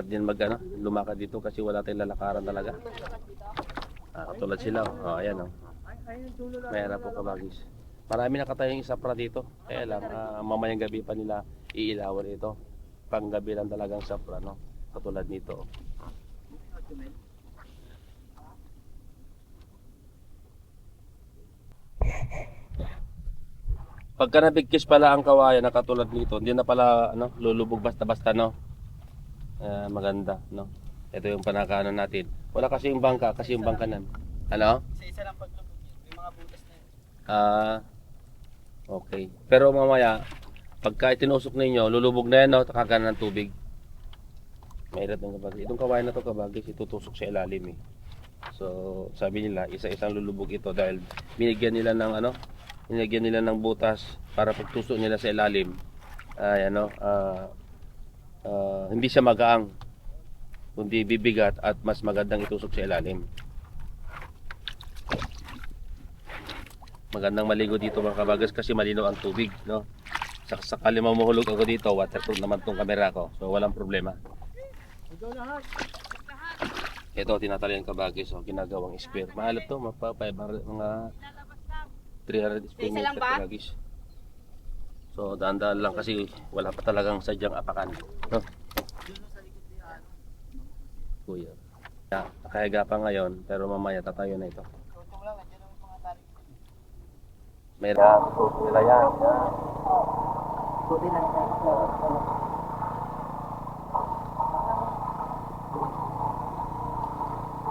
din lumakad dito kasi wala tayong lalakaran talaga. Katulad sila, ayan mayroon po kabagis. Marami nakatayong isapra dito, kaya lang mamayang gabi pa nila iilawan ito. Panggabi lang talagang sapra, no? Katulad nito. Pagka nabigkis pala ang kawayan na katulad nito, hindi na pala lulubog basta-basta, no? Maganda, no? Ito yung panakaano natin. Wala kasi yung bangka, kasi yung bangka nan. Ano? Isa lang paglubog yun. May mga butas na yun. Okay. Pero mamaya, pagka itinusok ninyo, lulubog na yan, no? Kakanan ng tubig. Mahirap ng kabagis. Itong kawayan na to kabagis, itutusok sa ilalim, eh. So, sabi nila, isa-isang lulubog ito dahil binigyan nila ng nilagyan nila ng butas para pagtusok nila sa ilalim ay hindi siya magaang, kundi bibigat at mas magandang itusok sa ilalim. Magandang maligo dito mga kabagas kasi malinaw ang tubig, no? Sakali mamuhulog ako dito, waterproof naman tong camera ko, so walang problema. Ito tinatalian kabagis, ginagawang spare. Mahal to, mga 300 square meter kabagis. So daan-daan lang kasi wala pa talagang sadyang apakan, no? Kuya. Nakahiga pa ngayon pero mamaya tatayo na ito. Meron suso nila yan.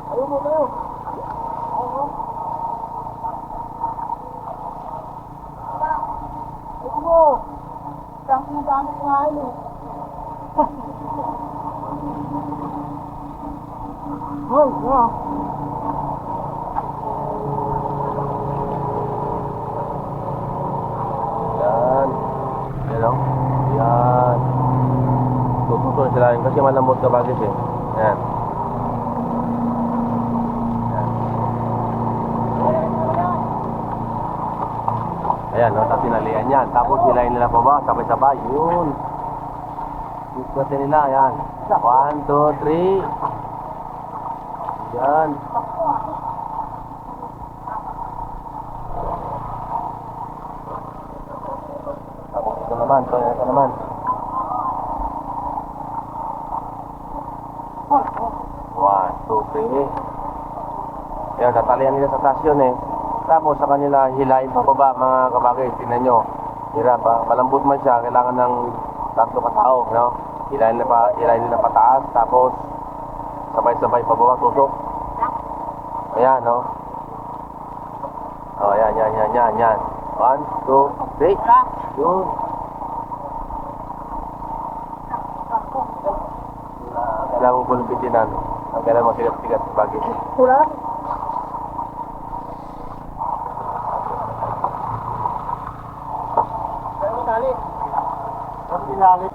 Ayun mo kayo. Ayun mo. Saan mo dami ko nga yun. Hoy, yeah. Yan. Yan. Yan. Tututuin sila yun kasi malambot kabagis, eh. Yan. Ayan, tapos tinalian yan. Tapos hilahin nila pa ba? Sabay-sabay. Yun. Ikutin nila. Ayan. 1, 2, 3. Yan. Tapos ito naman. Ito naman. 1, 2, 3. Ayan, tatalian nila sa taas yun, eh. Tapos sa kanila hilahin pa baba mga kabagay, tingnan nyo. Hirap pa, malambot man siya, kailangan ng 3 katao, no? Hilahin nila pataas, tapos sabay-sabay pababa, tusok. Ayan, no? Oh, yan. 1, 2, 3. Yun. Kailangan kulupitinan. Ang kailangan masigat-sigat sa bagay. Wala. Dali. Dali.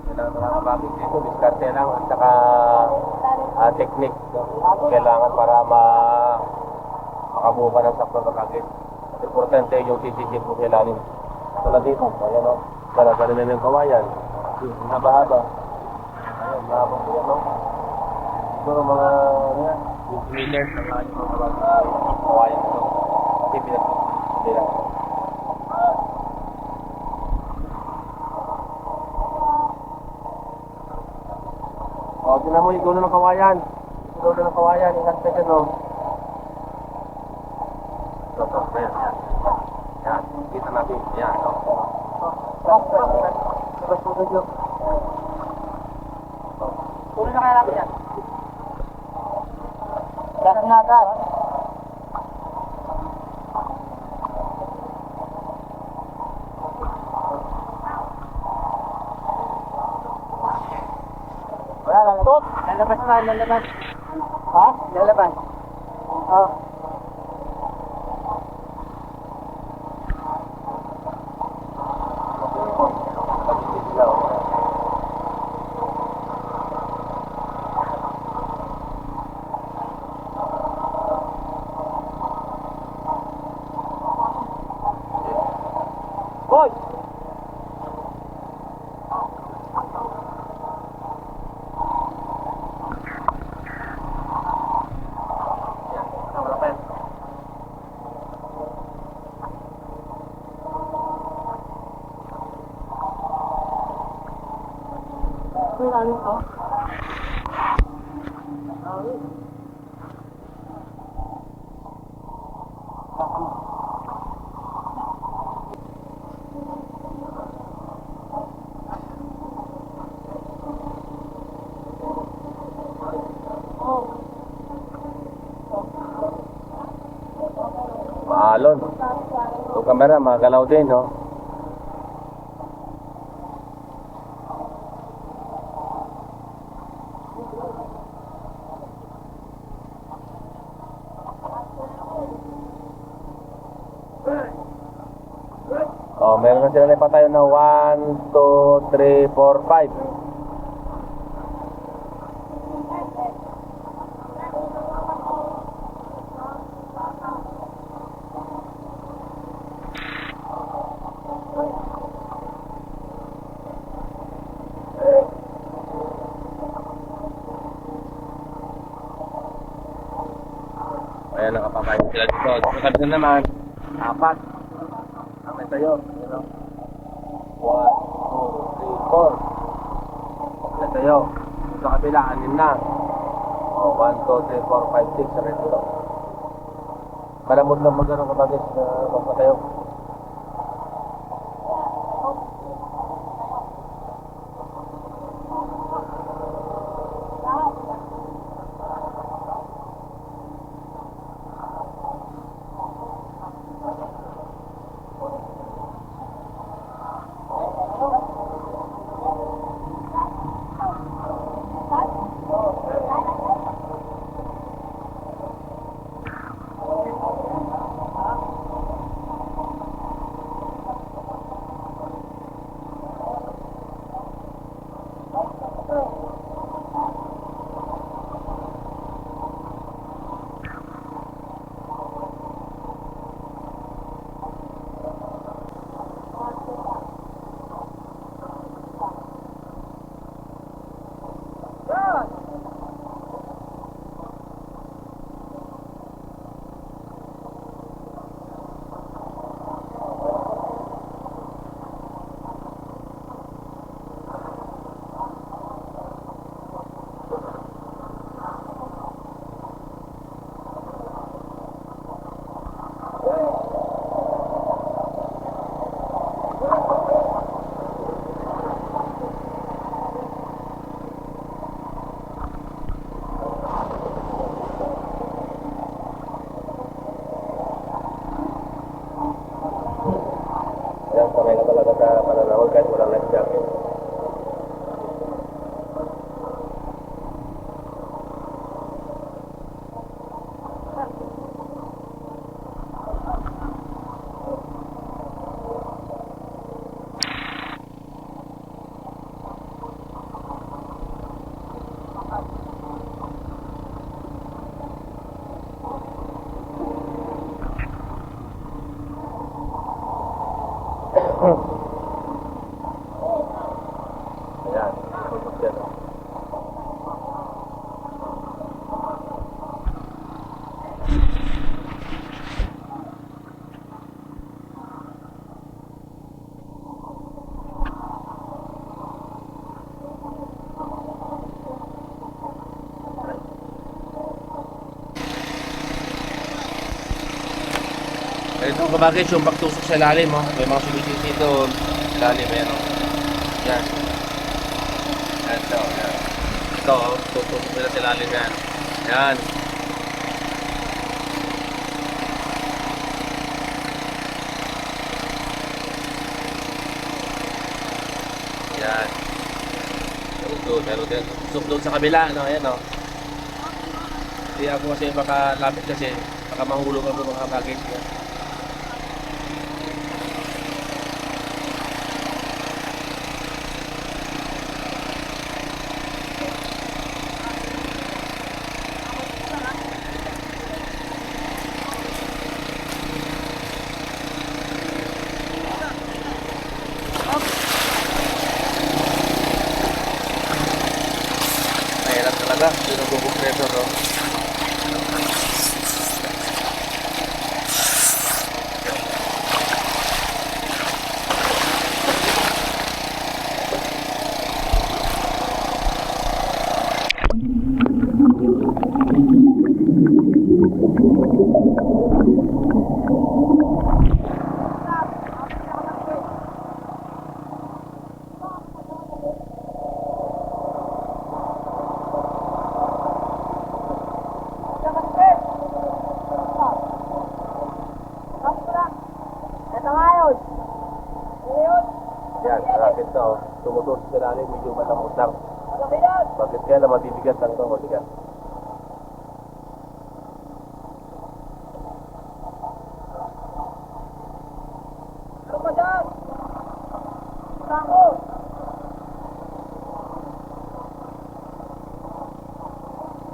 Kailangan mga bagay dito, diskarte lang at saka technique. Kailangan para makabuo ka ng sakto na kagit. Importante yung sisisip mo sa ilalim. Tulad dito, ayan, o. Dala-dala na yung kawayan. Haba-haba. Ayan, mahaba po yan, no? Siguro mga, meters ang mga kawayan ito. Kasi pinag-sisip nila. O, tinan mo yung dulo ng kawayan. Yung dulo ng kawayan, ingat ka dyan, o. Ito, ayan. Yan, kita natin. Yan, o. Tuloy na kaya natin yan. Gas nga, gas. Wala, lalabas. Lalabas na, lalabas. Ha? Lalabas. Oo. Hoy! may lalim to. Maalon. Yung camera, magalaw din, no? Oh, meron na sila na ipatayo na 1, 2, 3, 4, 5. Ayan, nakapakain sila dito. Dito kami na naman. 4. Kami tayo. You know? 1, 2, 3, 4. Kami tayo. Dito kabila, 6 na. Oh, 1, 2, 3, 4, 5, 6. Sabi dito. Malamot lang magano'n kapagis na magpatayo. Yan, sanay ka talaga sa pananahol kahit walang life jacket. Ayan, tutok yan. Ito kabagay yung pagtusok sa ilalim, oh. May mga sumisit dito sa ilalim, ayan, oh. Yan. Ito, yan. Ito, oh. Tutusok nila sa ilalim yan. Yan. Yan. Meron din. Tusok doon sa kabila, no? Ayan, oh. Hindi ako kasi baka lapit kasi. Baka mahulog ako mga bagay niya. Mahirap talaga. Pinag-compressor, no? tumutos sa lalim, medyo malamot lang. Bakit kaya na mabibigat lang ito, mabigat.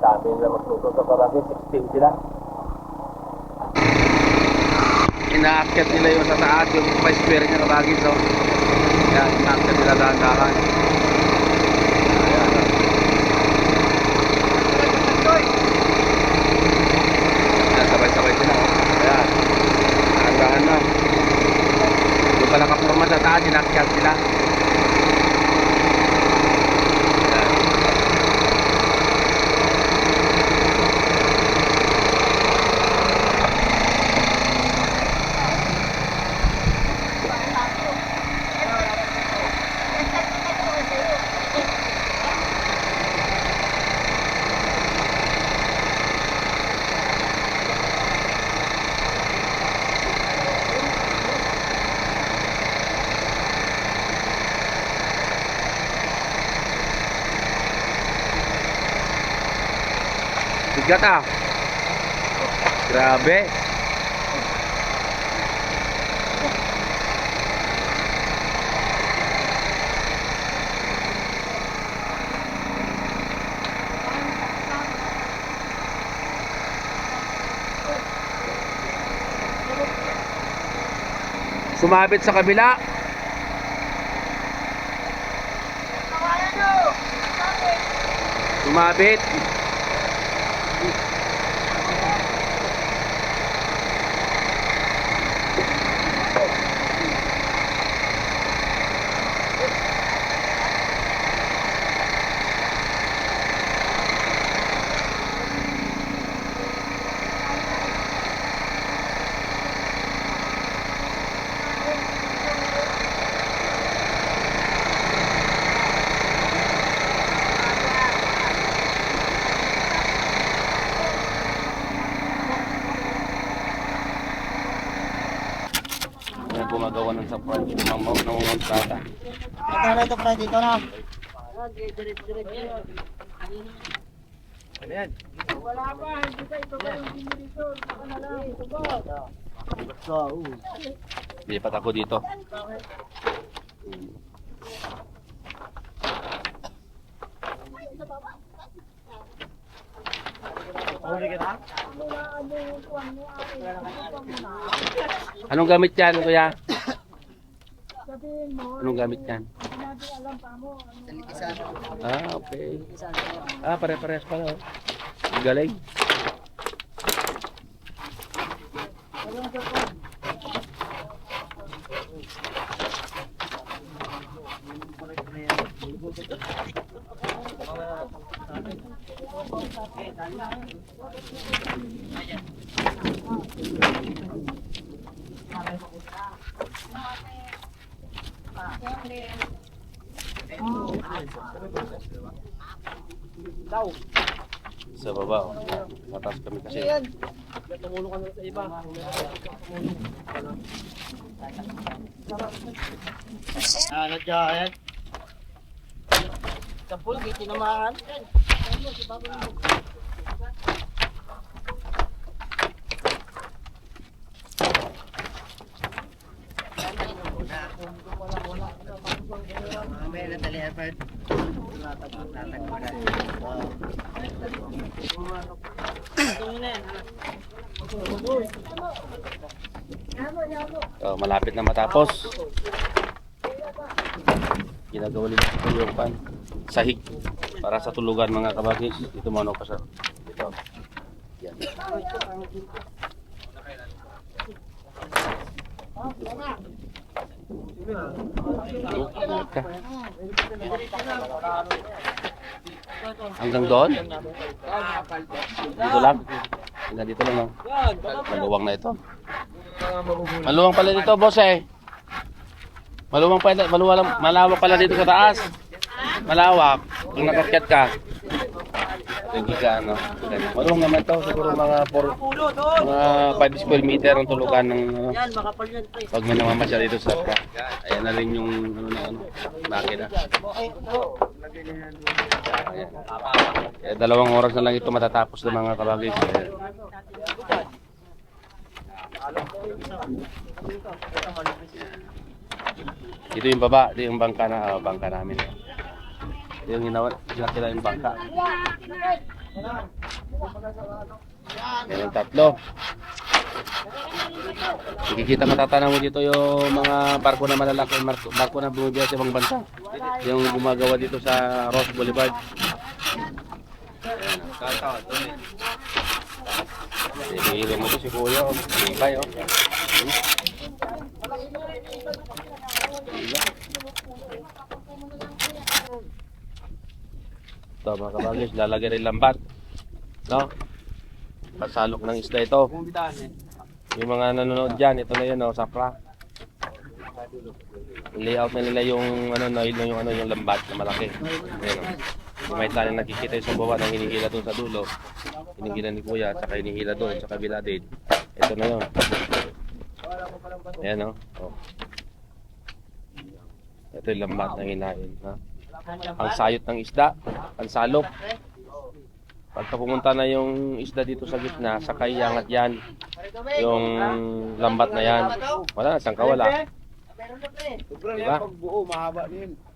Dami nila magtututo parang 16 sila. Inaakyat nila yung sa taas, yung pa-square niya kabagin, so yan, inaakyat nila dahan-dahan. Ayan, sabay-sabay sila, ayan, dahan-dahan na. Yung pala kapurma sa taas, inaakyat sila. Bigat ah. Grabe. Sumabit sa kabila. Sumabit. Gumagawa ng support ng montada. Magkano ito, Fred? Dito na. Ano yan? Wala pa, hindi ka ito ba yung dito? Saka na lang, ito ba? Lipat ako dito. Anong gamit yan, kuya? Anong gamit yan? Ah, okay. Ah, pare-parehas pala. Galing. Sa baba, mataas kami kasi. Tumulo ka na sa iba. Ano dyan? Kapul, di tinamahan. Mamaya na tali, Alfred. Malapit na matapos. Ginagawa nila yung sahig para sa tulugan mga kabagis. Dito mano ka sa dito. Yan. Hanggang doon? Dito lang? Hanggang dito lang. Maluwang na ito. Maluwang pala dito, boss eh. Malawak pala dito sa taas. Malawak. Kung nakakyat ka. Yung giga, ano. Marunong naman to, siguro mga 5 square meter ang tulugan ng ano. Yan, makapal yan, pre. Pag may namamasyal dito sa truck. Ayan na rin yung makina. Ayan. Eh, 2 oras na lang ito matatapos ng mga kabagis. Ayan. Ito yung baba, ito yung bangka na bangka namin. Ito yung ginakila yung bangka. Yan yung 3. Nakikita matatanaw mo dito yung mga barko na malalaki, barko na bumibiyahe sa ibang bansa. Yung gumagawa dito sa Ross Boulevard. Hihilo mo ito si Kuya, ibay oh. Ito mga kabagis, lalagay rin lambat. No? Pasalok ng isda ito. Yung mga nanonood dyan, ito na yun, no, sapra. Layout na nila yung yung lambat na malaki. Ayan, no. Kung may talang nakikita yung sa baba ng hinihila doon sa dulo, hinihila ni Kuya, at saka hinihila doon sa kabila din. Ito na yun. Ayan, no. Oh. Ito yung lambat na hinahin. Ha? Ang sayot ng isda, ang salok. Pagka pumunta na yung isda dito sa gitna, sakay angat yan. Yung lambat na yan. Wala, saan ka wala? Diba?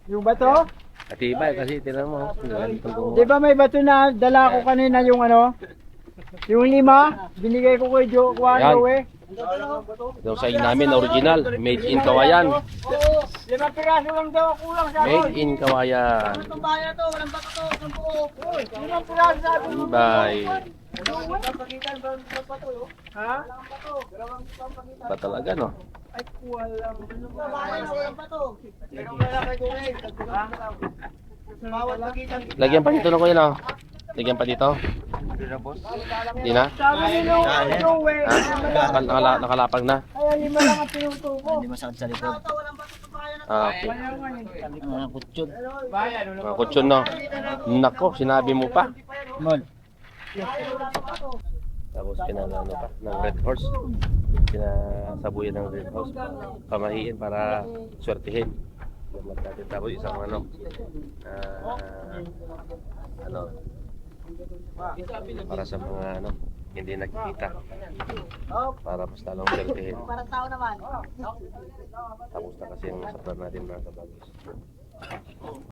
Yung bato? Katibay kasi tinan mo. Di ba may bato na dala ko kanina yung ano? Yung 5, binigay ko kay Joe. Ito sa namin, original. Made in Kawayan. 5 piraso lang daw kulang sa Made in Kawayan. Itong bayan to, walang bato to, ng buo. 5 piraso sabi mo. Bye. Ha? Ba talaga, no? Ay, walang bayan to, walang bato. Pero wala kay Joe. Bawat pagitan. Lagyan pa dito na Kuya, no? Lagyan pa dito. Hindi na? Sabi ni Joe. Ha? Nakalapag na? Kaya 5 lang ang tinutubo. Hindi masakit sa likod. Ah, okay. Mga kutsyon. Mga kutsyon, no? Nako, sinabi mo pa. Mon. Tapos kinalano pa ng Red Horse. Kinasabuyan ng Red Horse. Pamahiin para swertihin. Tapos isang para sa mga hindi nakikita. Para mas lalong swertihin. Parang tao naman. Tapos na kasi yung saplan natin mga kabagis.